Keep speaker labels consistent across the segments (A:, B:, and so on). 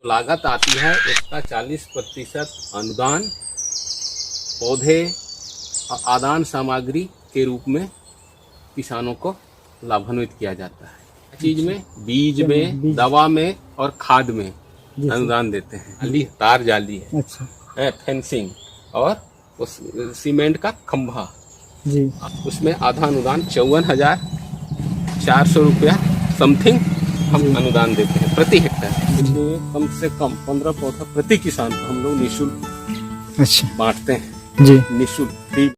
A: लागत आती है उसका 40% अनुदान पौधे आदान सामग्री के रूप में किसानों को लाभान्वित किया जाता है। चीज में बीज में दवा में और खाद में अनुदान देते हैं। तार जाली है, अच्छा, फेंसिंग और उस सीमेंट का खंभा जी, उसमें आधा अनुदान 54,400 रुपया समथिंग हम अनुदान देते हैं प्रति हेक्टेयर। इसलिए कम से कम 15 पौधा प्रति किसान को हम लोग निःशुल्क अच्छा बांटते हैं जी, निःशुल्क फ्री।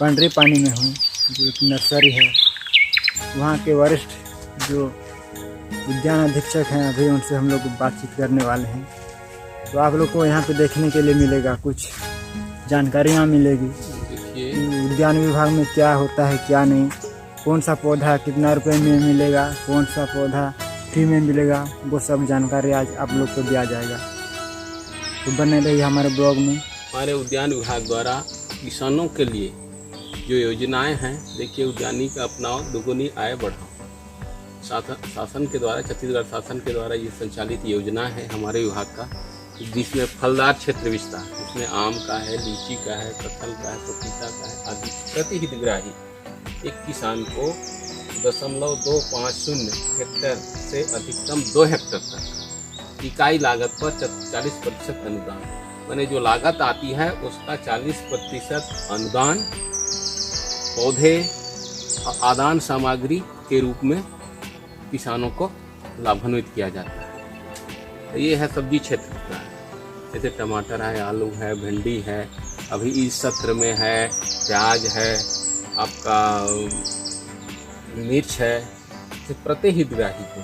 B: पंडरी पानी में हूँ, जो एक नर्सरी है, वहाँ के वरिष्ठ जो उद्यान अधीक्षक हैं, अभी उनसे हम लोग बातचीत करने वाले हैं। तो आप लोग को यहाँ पे देखने के लिए मिलेगा, कुछ जानकारियाँ मिलेगी उद्यान विभाग में क्या होता है क्या नहीं, कौन सा पौधा कितना रुपए में मिलेगा, कौन सा पौधा फ्री में मिलेगा, वो सब जानकारी आज आप लोग को दिया जाएगा। तो बने रहिए हमारे ब्लॉग में।
A: हमारे उद्यान विभाग द्वारा किसानों के लिए जो योजनाएं हैं, देखिए, उद्यानी का अपनाओ दुगुनी आय बढ़ाओ, शासन के द्वारा, छत्तीसगढ़ शासन के द्वारा ये संचालित योजना है हमारे विभाग का, जिसमें फलदार क्षेत्र विस्तार, इसमें आम का है, लीची का है, कटहल का है, पपीता का है आदि प्रति हितग्राही एक किसान को 0.250 हेक्टेयर से अधिकतम 2 हेक्टेयर तक इकाई लागत पर 40% अनुदान, माने जो लागत आती है उसका 40% अनुदान पौधे आदान सामग्री के रूप में किसानों को लाभान्वित किया जाता है। ये है सब्जी क्षेत्र का, जैसे टमाटर है, आलू है, भिंडी है, अभी इस सत्र में है, प्याज है, आपका मिर्च है। तो प्रति हितग्राही को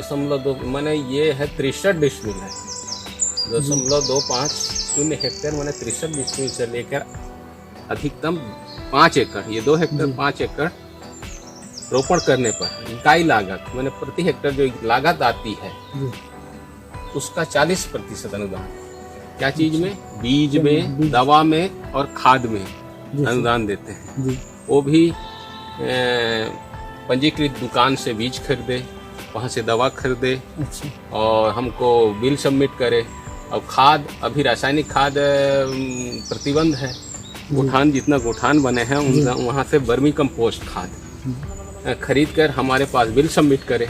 A: 0.2 माने ये है 63 डिसमिल है, 0.250 हेक्टेयर माने 63 डिसमिल से लेकर अधिकतम 5 एकड़, ये 2 हेक्टेयर 5 एकड़ रोपण करने पर इकाई लागत माने प्रति हेक्टेयर जो लागत आती है उसका 40% अनुदान। क्या चीज में? बीज में, दवा में और खाद में अनुदान देते हैं। वो भी पंजीकृत दुकान से बीज खरीदे, वहाँ से दवा खरीदे और हमको बिल सबमिट करे। और खाद, अभी रासायनिक खाद प्रतिबंध है, गोठान जितना गोठान बने हैं वहाँ से वर्मी कंपोस्ट खाद खरीद कर हमारे पास बिल सबमिट करे।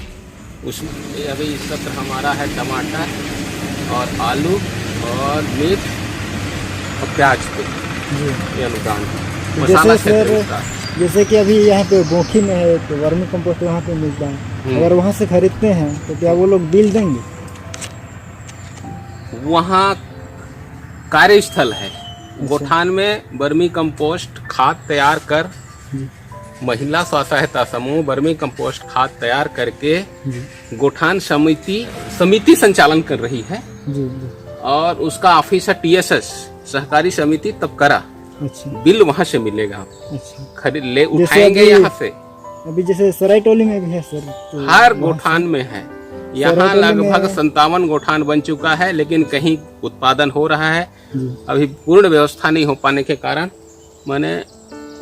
A: उसमें अभी इस सत्र हमारा है टमाटर और आलू और मिर्च और प्याज पे ये अनुदान है। मसाला
B: जैसे कि अभी यहाँ पे गोखी में है तो वर्मी कंपोस्ट वहाँ पे मिलता है, अगर वहाँ से खरीदते हैं तो क्या वो लोग बिल देंगे?
A: वहाँ कार्यस्थल है, गोठान में वर्मी कंपोस्ट खाद तैयार कर, महिला स्व सहायता समूह वर्मी कंपोस्ट खाद तैयार करके गोठान समिति संचालन कर रही है और उसका ऑफिस है TSS सहकारी समिति तब करा। अच्छा। बिल वहाँ से मिलेगा। अच्छा। खरीद ले उठाएंगे यहाँ से।
B: अभी जैसे सरायटोली में भी है सर, तो
A: हर गोठान में है। यहाँ लगभग 57 गोठान बन चुका है, लेकिन कहीं उत्पादन हो रहा है। अभी पूर्ण व्यवस्था नहीं हो पाने के कारण माने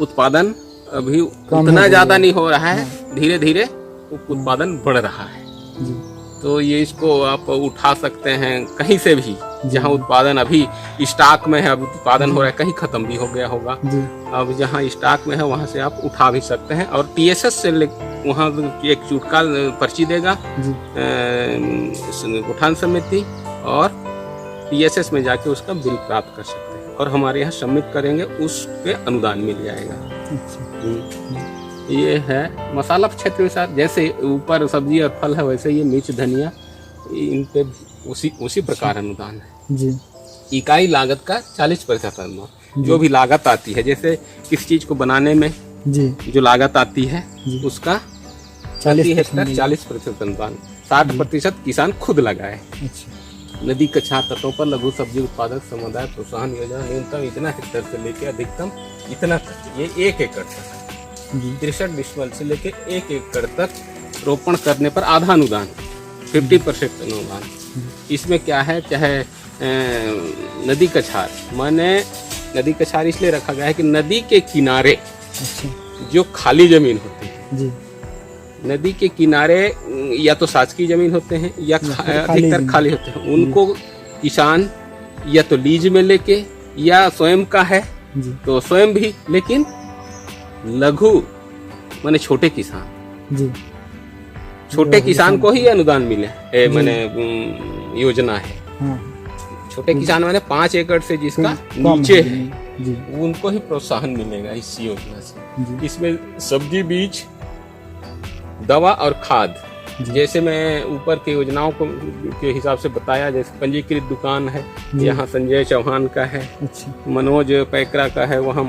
A: उत्पादन अभी उतना ज्यादा नहीं हो रहा है, धीरे धीरे उत्पादन बढ़ रहा है। तो ये इसको आप उठा सकते हैं कहीं से भी, जहाँ उत्पादन अभी स्टॉक में है, अभी उत्पादन हो रहा है, कहीं खत्म भी हो गया होगा, अब जहाँ स्टॉक में है वहाँ से आप उठा भी सकते हैं। और TSS से वहाँ एक चुटका पर्ची देगा गोठान समिति और TSS में जाके उसका बिल प्राप्त कर सकते हैं और हमारे यहाँ सबमिट करेंगे, उस पे अनुदान मिल जाएगा। ये है मसाला क्षेत्र के साथ, जैसे ऊपर सब्जी और फल है वैसे ये मिर्च धनिया इन पे उसी प्रकार अनुदान है जी। इकाई लागत का 40% अनुदान, जो भी लागत आती है, जैसे किस चीज को बनाने में
B: जी
A: जो लागत आती है
B: जी।
A: उसका
B: 40%
A: 40% अनुदान, 60% किसान खुद लगाए।
B: अच्छा
A: नदी कछार तटों पर लघु सब्जी उत्पादक समुदाय प्रोत्साहन योजना न्यूनतम इतना हेक्टेयर से लेकर अधिकतम इतना तक, ये 1 एकड़ तक,
B: जी
A: 63 डिसमिल से लेकर 1 एकड़ तक रोपण करने पर आधा अनुदान, 50% अनुदान। इसमें क्या है, चाहे नदी कछार, माने नदी कछार इसलिए रखा गया है कि नदी के किनारे
B: अच्छा
A: जो खाली जमीन होती है,
B: जी
A: नदी के किनारे या तो शासकीय जमीन होते हैं या अधिकतर खाली होते हैं, उनको किसान या तो लीज में लेके या स्वयं का है
B: जी
A: तो स्वयं भी, लेकिन लघु माने छोटे किसान,
B: जी
A: छोटे किसान को ही अनुदान मिले, माने योजना है।
B: हाँ
A: छोटे किसान माने 5 एकड़ से जिसका
B: कम
A: नीचे है
B: जी
A: उनको ही प्रोत्साहन मिलेगा इस योजना से।
B: जी
A: इसमें सब्जी, बीज, दवा और खाद,
B: जी।
A: जैसे मैं ऊपर की योजनाओं को के हिसाब से बताया, जैसे पंजीकृत दुकान है,
B: जी।
A: यहाँ संजय चौहान का है,
B: अच्छा
A: मनोज पैकरा का है, वहाँ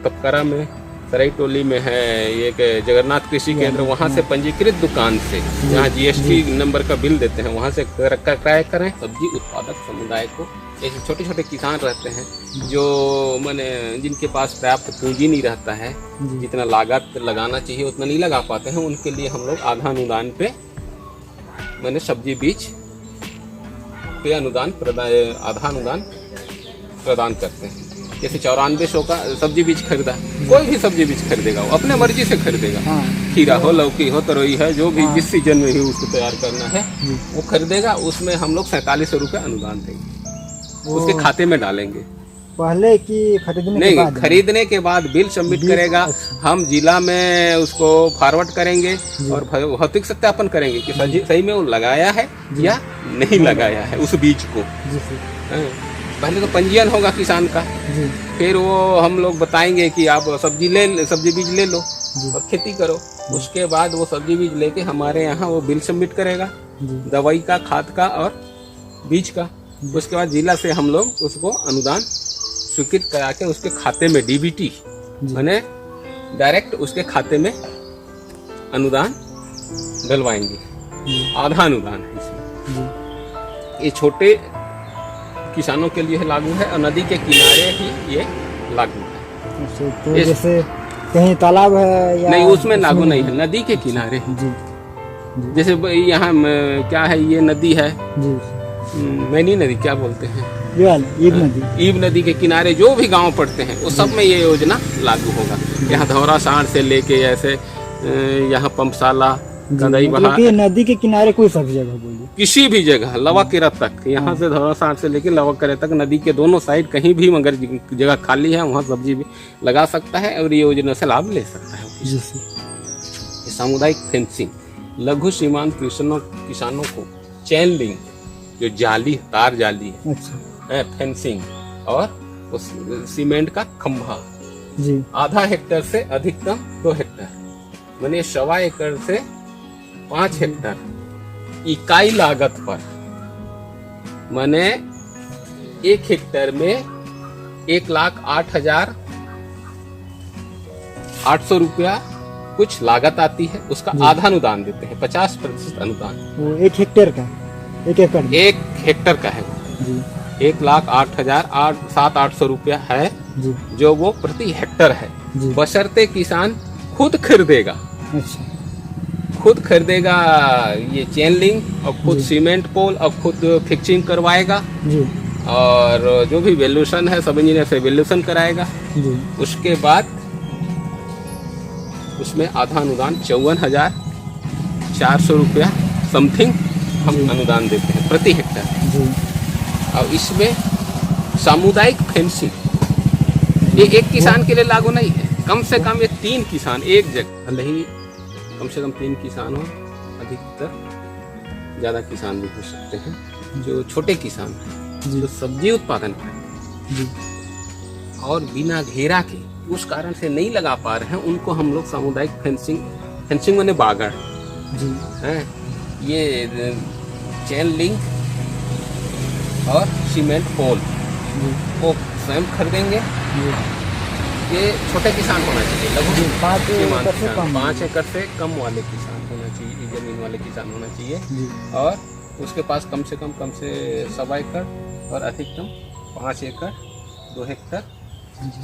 A: तपकरा में, सराई टोली में है एक जगन्नाथ कृषि केंद्र, वहाँ से पंजीकृत दुकान से जहाँ जीएसटी नंबर का बिल देते हैं वहाँ से क्रय करें। सब्जी उत्पादक समुदाय को, ऐसे छोटे छोटे किसान रहते हैं जो माने जिनके पास पर्याप्त पूंजी नहीं रहता है,
B: जी
A: जितना लागत लगाना चाहिए उतना नहीं लगा पाते हैं, उनके लिए हम लोग आधा अनुदान पे मैंने सब्जी बीज पे अनुदान आधा अनुदान प्रदान करते हैं। जैसे 9400 का सब्जी बीज खरीदा, कोई भी सब्जी बीज खरीदेगा वो अपने मर्जी से खरीदेगा,
B: हाँ
A: खीरा हो, लौकी हो, तरोई है, जो भी जिस सीजन में ही उसको तैयार करना है
B: जी
A: वो खरीदेगा। उसमें हम लोग 4700 रुपये अनुदान देंगे, उसके खाते में डालेंगे।
B: पहले की खरीदने के
A: नहीं,
B: बाद
A: खरीदने के बाद बिल सबमिट
B: बिल,
A: करेगा,
B: अच्छा।
A: हम जिला में उसको फॉरवर्ड करेंगे और भौतिक सत्यापन करेंगे कि सही में वो लगाया है या नहीं लगाया है उस बीज को।
B: जी सर
A: हाँ, पहले तो पंजीयन होगा किसान का,
B: जी
A: फिर वो हम लोग बताएंगे कि आप सब्जी बीज ले लो
B: जी
A: और खेती करो। उसके बाद वो सब्जी बीज लेके हमारे यहाँ वो बिल सबमिट करेगा,
B: जी
A: दवाई का, खाद का और बीज का। उसके बाद जिला से हम लोग उसको अनुदान स्वीकृत करा के उसके खाते में डीबीटी माने डायरेक्ट उसके खाते में अनुदान डलवाएंगे।
B: जी
A: आधा अनुदान है इसमें।
B: जी
A: ये छोटे किसानों के लिए लागू है और नदी के किनारे ही ये लागू है।
B: अच्छा, तो जैसे कहीं तालाब है या
A: नहीं, उसमें लागू नहीं है, नदी के किनारे।
B: जी
A: जैसे यहाँ क्या है, ये नदी है,
B: जी
A: मैनी नदी क्या बोलते हैं,
B: ये वाली ईब नदी,
A: ईब नदी के किनारे जो भी गांव पड़ते हैं वो सब में ये योजना लागू होगा। यहाँ धौरा साढ़ से लेके ऐसे यहाँ पंपशाला, कदई बहा,
B: मतलब कि नदी के किनारे कोई सब जगह बोलिए,
A: किसी भी जगह लवाकेरा तक, यहाँ से धौरा साढ़ से लेके लवाकेरा तक नदी के दोनों साइड कहीं भी मगर जगह खाली है वहाँ सब्जी भी लगा सकता है और ये योजना से लाभ ले सकता है।
B: जी सर।
A: सामुदायिक फेंसिंग, लघु सीमांत किसानों को चैन लिंक, जो जाली, तार जाली
B: अच्छा
A: फेंसिंग और उस सीमेंट का खंभा,
B: जी
A: आधा हेक्टेयर से अधिकतम 2 हेक्टेयर, माने 1.25 एकड़ से 5 हेक्टेयर इकाई लागत पर, माने 1 हेक्टेयर में 1,08,800 रुपया कुछ लागत आती है, उसका आधा अनुदान देते हैं, 50% अनुदान।
B: वो 1 हेक्टेयर का, 1 एकड़
A: 1 हेक्टेयर का है,
B: जी
A: 1,08,800 रुपया है
B: जी
A: जो वो प्रति हेक्टर है,
B: जी
A: बशर्ते किसान खुद खरीदेगा,
B: अच्छा
A: खुद खरीदेगा ये चेन लिंक और खुद सीमेंट पोल और खुद फिक्सिंग करवाएगा
B: जी
A: और जो भी वैल्यूएशन है सब इंजीनियर से वैल्यूएशन कराएगा।
B: जी
A: उसके बाद उसमें आधा अनुदान 54,400 रुपया समथिंग हम अनुदान देते हैं प्रति हेक्टर।
B: जी
A: और इसमें सामुदायिक फेंसिंग ये एक किसान के लिए लागू नहीं है, कम से कम ये 3 किसान एक जगह, भले ही कम से कम 3 किसान हो, अधिकतर ज़्यादा किसान भी हो सकते हैं, जो छोटे किसान हैं जो सब्जी उत्पादन करते
B: जी
A: हैं और बिना घेरा के उस कारण से नहीं लगा पा रहे हैं, उनको हम लोग सामुदायिक फेंसिंग माने बागड़
B: जी
A: हैं, ये चेन लिंक और सीमेंट पोल वो स्वयं खरीदेंगे ये छोटे किसान होना चाहिए, लघु
B: जी, 5
A: सीमांत
B: एकड़ से
A: किसान,
B: कम।
A: 5 एकड़ से कम वाले किसान होना चाहिए, जमीन वाले किसान होना चाहिए।
B: जी
A: और उसके पास कम से 1.25 एकड़ और अधिकतम 5 एकड़ 2 हेक्टर,
B: जी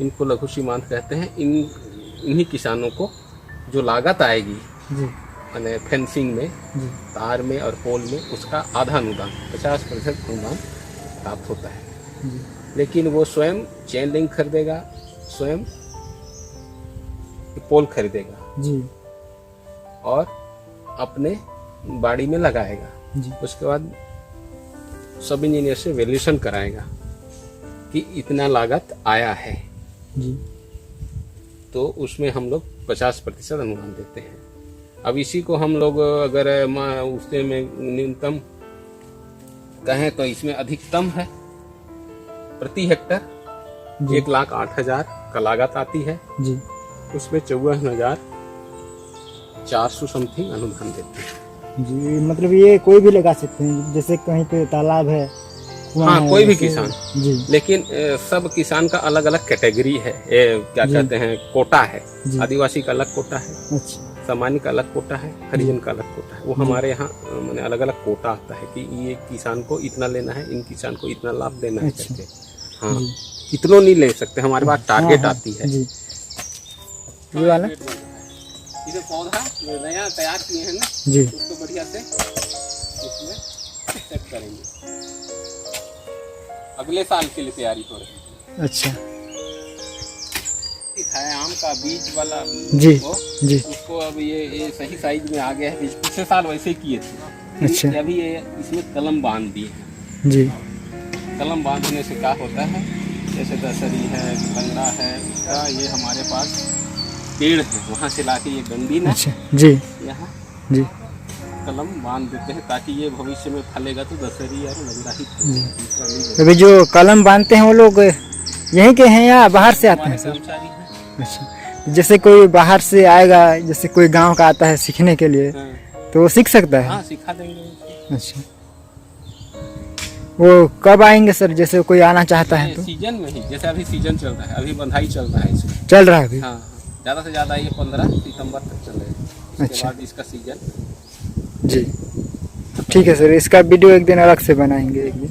A: इनको लघु सीमांत कहते हैं। इन्हीं किसानों को जो लागत आएगी
B: जी
A: माने फेंसिंग में,
B: जी
A: तार में और पोल में, उसका आधा अनुदान 50% अनुदान प्राप्त होता है।
B: जी
A: लेकिन वो स्वयं चेन लिंक खरीदेगा, स्वयं पोल खरीदेगा
B: जी
A: और अपने बाड़ी में लगाएगा।
B: जी
A: उसके बाद सब इंजीनियर से वैल्यूएशन कराएगा कि इतना लागत आया है,
B: जी
A: तो उसमें हम लोग 50% अनुदान देते हैं। अब इसी को हम लोग अगर उससे में न्यूनतम कहें तो इसमें अधिकतम है प्रति हेक्टर
B: जी
A: 1,08,000 का लागत आती है,
B: जी
A: उसमें 54,400 समथिंग अनुदान देते हैं।
B: जी मतलब ये कोई भी लगा सकते हैं, जैसे कहीं पे तालाब है, कुआं
A: हाँ,
B: है,
A: कोई भी
B: जैसे-
A: किसान।
B: जी
A: लेकिन सब किसान का अलग अलग कैटेगरी है, क्या
B: जी।
A: कहते हैं, कोटा है।
B: जी
A: आदिवासी का अलग कोटा है,
B: अच्छा
A: सामान्य का अलग कोटा है, हरिजन का अलग कोटा है। वो हमारे यहाँ मैंने अलग अलग कोटा आता है कि ये किसान को इतना लेना है, इन किसान को इतना लाभ देना है
B: अच्छा।
A: करके। हाँ,
B: जी
A: कितनों नहीं ले सकते, हमारे पास टारगेट
B: हाँ, हाँ,
A: आती है।
B: जी ये वाला
A: इसे पौधा नया तैयार किए हैं ना,
B: जी
A: उसको बढ़िया से इसमें सेट करेंगे। अगले साल के लिए तैयारी हो रही है।
B: अच्छा
A: है आम का बीज वाला
B: जी
A: वो,
B: जी
A: उसको अब ये सही साइज में आ गया है। पिछले साल वैसे ही किए थे।
B: अच्छा।
A: अभी ये इसमें कलम बांध दिए हैं।
B: जी
A: कलम बांधने से क्या होता है, जैसे दशहरी है, लंगड़ा है, इसका ये हमारे पास पेड़ है, वहाँ से लाके ये डंडी ना
B: अच्छा जी
A: यहाँ
B: जी
A: कलम बांध देते हैं, ताकि ये भविष्य में फलेगा तो दशहरी और लंगड़ा ही दूसरा नहीं
B: अभी जो कलम बांधते हैं वो लोग यहीं के हैं या बाहर से आते हैं
A: हमारे
B: सर?
A: कर्मचारी हैं।
B: अच्छा, जैसे कोई बाहर से आएगा, जैसे कोई गांव का आता है सीखने के लिए,
A: हाँ,
B: तो वो सीख सकता है?
A: हाँ, सिखा देंगे उसको।
B: अच्छा, वो कब आएंगे सर, जैसे कोई आना चाहता है
A: ये
B: तो?
A: सीजन में ही, जैसे अभी सीजन चल रहा है, अभी बंधाई चल रहा है इसका।
B: चल रहा है अभी?
A: हाँ, ज़्यादा से ज़्यादा ये 15 सितंबर तक चलेगा। उसके
B: अच्छा।
A: बाद इसका सीजन।
B: जी ठीक है सर, इसका वीडियो एक दिन अलग से बनाएंगे एक दिन।